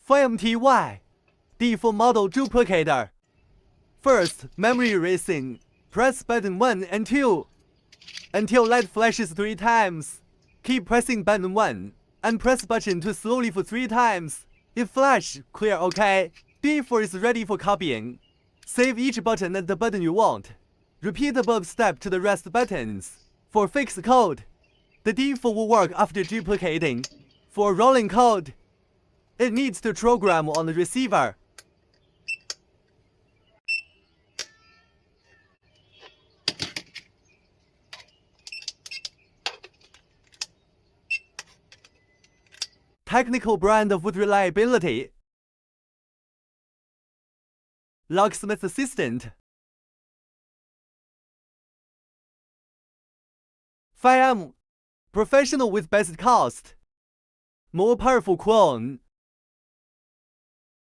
FOYUM model duplicator. First, memory erasing. Press button 1 and 2 until light flashes 3 times. Keep pressing button 1 and press button 2 slowly for 3 times. If flash, clear OK. For is ready for copying. Save each button at the button you want. Repeat above step to the rest buttons. For fixed code, the For will work after duplicating. For rolling code, it needs to program on the receiver. Technical brand with reliability. Locksmith Assistant.FOYUM. Professional with best cost. More powerful clone.